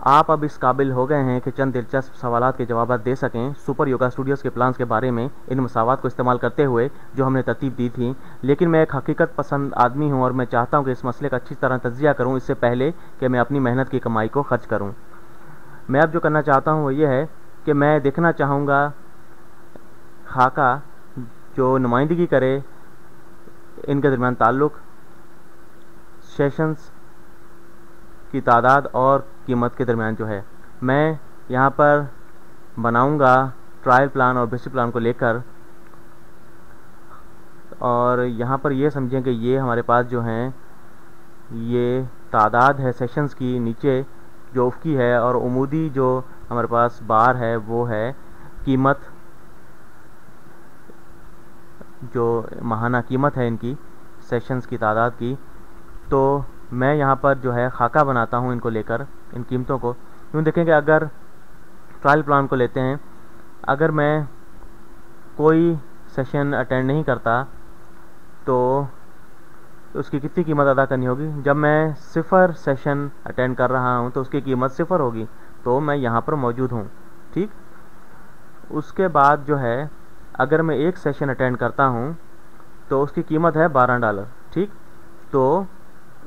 आप अब इस काबिल हो गए हैं कि चंद दिलचस्प सवालात के जवाब दे सकें सुपर योगा स्टूडियोज़ के प्लान्स के बारे में, इन मसावत को इस्तेमाल करते हुए जो हमने तरतीब दी थी। लेकिन मैं एक हकीकत पसंद आदमी हूं और मैं चाहता हूं कि इस मसले का अच्छी तरह तज्जिया करूं इससे पहले कि मैं अपनी मेहनत की कमाई को खर्च करूं। मैं अब जो करना चाहता हूं वो ये है कि मैं देखना चाहूँगा खाका जो नुमाइंदगी करे इनके दरमियान ताल्लुक़, सेशंस की तादाद और कीमत के दरमियान जो है। मैं यहाँ पर बनाऊँगा ट्रायल प्लान और बेसिक प्लान को लेकर, और यहाँ पर ये समझें कि ये हमारे पास जो हैं ये तादाद है सेशंस की, नीचे जो उफ़की है, और उमूदी जो हमारे पास बार है वो है कीमत, जो माहाना कीमत है इनकी सेशंस की तादाद की। तो मैं यहाँ पर जो है खाका बनाता हूँ इनको लेकर, इन कीमतों को। यूँ देखेंगे अगर ट्रायल प्लान को लेते हैं, अगर मैं कोई सेशन अटेंड नहीं करता तो उसकी कितनी कीमत अदा करनी होगी। जब मैं 0 सेशन अटेंड कर रहा हूँ तो उसकी कीमत 0 होगी, तो मैं यहाँ पर मौजूद हूँ, ठीक। उसके बाद जो है अगर मैं 1 सेशन अटेंड करता हूँ तो उसकी कीमत है $12, ठीक। तो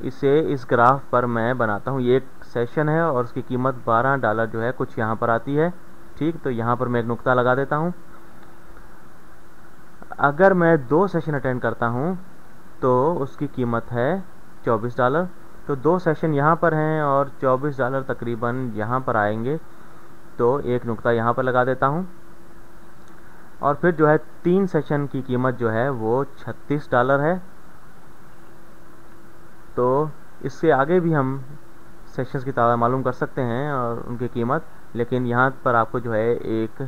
इसे इस ग्राफ पर मैं बनाता हूँ, ये एक सेशन है और उसकी कीमत $12 जो है कुछ यहाँ पर आती है, ठीक। तो यहाँ पर मैं एक नुक्ता लगा देता हूँ। अगर मैं 2 सेशन अटेंड करता हूँ तो उसकी कीमत है $24। तो 2 सेशन यहाँ पर हैं और $24 तकरीबन यहाँ पर आएंगे, तो एक नुक्ता यहाँ पर लगा देता हूँ। और फिर जो है 3 सेशन की कीमत जो है वो $36 है। तो इससे आगे भी हम सेशंस की तादाद मालूम कर सकते हैं और उनकी कीमत, लेकिन यहाँ पर आपको जो है एक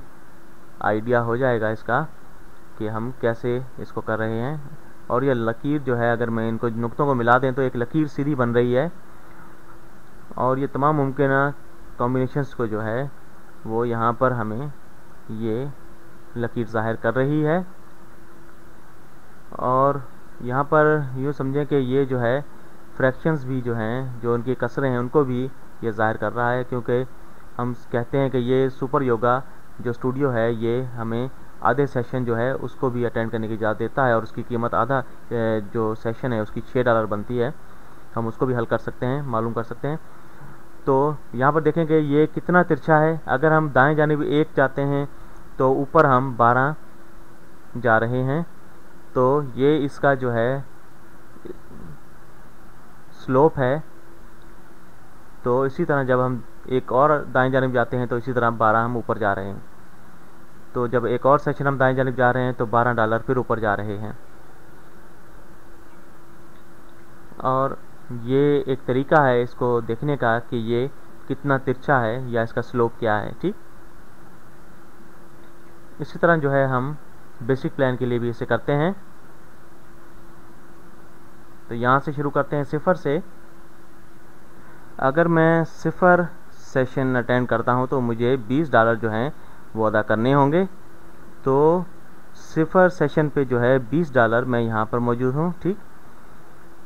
आइडिया हो जाएगा इसका कि हम कैसे इसको कर रहे हैं। और ये लकीर जो है अगर मैं इनको नुक्तों को मिला दें तो एक लकीर सीधी बन रही है, और ये तमाम मुमकिन कॉम्बिनेशंस को जो है वो यहाँ पर हमें ये लकीर ज़ाहिर कर रही है। और यहाँ पर यूँ समझें कि ये जो है फ्रैक्शंस भी जो हैं, जो उनकी कसरें हैं, उनको भी ये ज़ाहिर कर रहा है, क्योंकि हम कहते हैं कि ये सुपर योगा जो स्टूडियो है ये हमें आधे सेशन जो है उसको भी अटेंड करने की इजाज़त देता है, और उसकी कीमत आधा जो सेशन है उसकी $6 बनती है। हम उसको भी हल कर सकते हैं, मालूम कर सकते हैं। तो यहाँ पर देखेंगे ये कितना तिरछा है। अगर हम दाएं जानिब 1 जाते हैं तो ऊपर हम 12 जा रहे हैं, तो ये इसका जो है स्लोप है। तो इसी तरह जब हम एक और दाएं जानिब जाते हैं तो इसी तरह 12 हम ऊपर जा रहे हैं। तो जब एक और सेशन हम दाएं जानिब जा रहे हैं तो $12 फिर ऊपर जा रहे हैं। और ये एक तरीका है इसको देखने का कि ये कितना तिरछा है या इसका स्लोप क्या है, ठीक। इसी तरह जो है हम बेसिक प्लान के लिए भी इसे करते हैं। तो यहाँ से शुरू करते हैं 0 से। अगर मैं 0 सेशन अटेंड करता हूँ तो मुझे $20 जो हैं वो अदा करने होंगे। तो 0 सेशन पे जो है $20 मैं यहाँ पर मौजूद हूँ, ठीक।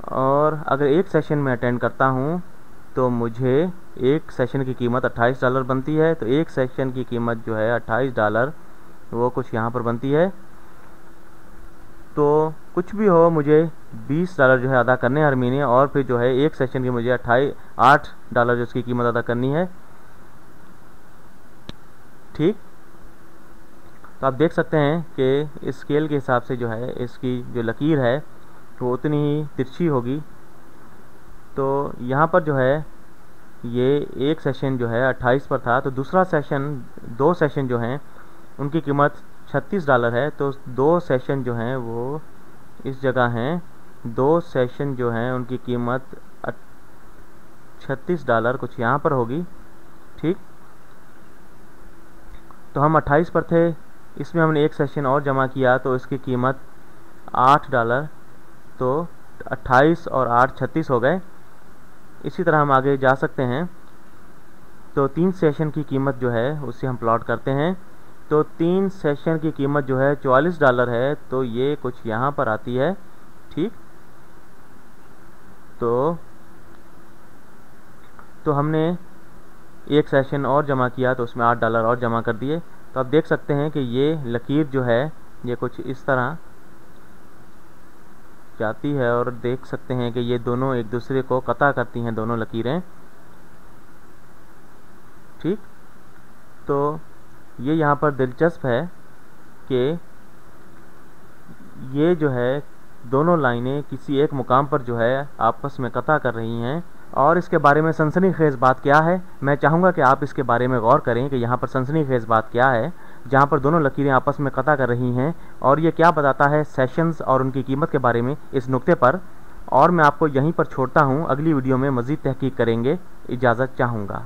और अगर 1 सेशन में अटेंड करता हूँ तो मुझे 1 सेशन की कीमत $28 बनती है। तो 1 सेशन की कीमत जो है $28 वो कुछ यहाँ पर बनती है। तो कुछ भी हो मुझे $20 जो है अदा करने हर महीने, और फिर जो है 1 सेशन की मुझे $8 जो उसकी कीमत अदा करनी है, ठीक। तो आप देख सकते हैं कि इस स्केल के हिसाब से जो है इसकी जो लकीर है वो उतनी ही तिरछी होगी। तो यहाँ पर जो है ये 1 सेशन जो है 28 पर था, तो दूसरा सेशन 2 सेशन जो हैं उनकी कीमत $36 है। तो 2 सेशन जो हैं वो इस जगह हैं, 2 सेशन जो हैं उनकी कीमत $36 कुछ यहाँ पर होगी, ठीक। तो हम 28 पर थे, इसमें हमने 1 सेशन और जमा किया तो इसकी कीमत $8। तो 28 और 8 36 हो गए। इसी तरह हम आगे जा सकते हैं। तो 3 सेशन की कीमत जो है उसे हम प्लॉट करते हैं। तो 3 सेशन की कीमत जो है $44 है, तो ये कुछ यहाँ पर आती है, ठीक। तो हमने एक सेशन और जमा किया तो उसमें $8 और जमा कर दिए। तो आप देख सकते हैं कि ये लकीर जो है ये कुछ इस तरह जाती है और देख सकते हैं कि ये दोनों एक दूसरे को कता करती हैं, दोनों लकीरें। ठीक, तो ये यहाँ पर दिलचस्प है कि ये जो है दोनों लाइनें किसी एक मुकाम पर जो है आपस में कता कर रही हैं। और इसके बारे में सनसनीखेज़ बात क्या है, मैं चाहूँगा कि आप इसके बारे में गौर करें कि यहाँ पर सनसनीखेज़ बात क्या है जहाँ पर दोनों लकीरें आपस में कता कर रही हैं, और ये क्या बताता है सेशंस और उनकी कीमत के बारे में इस नुक्ते पर। और मैं आपको यहीं पर छोड़ता हूँ, अगली वीडियो में मज़ीद तहकीक करेंगे। इजाज़त चाहूँगा।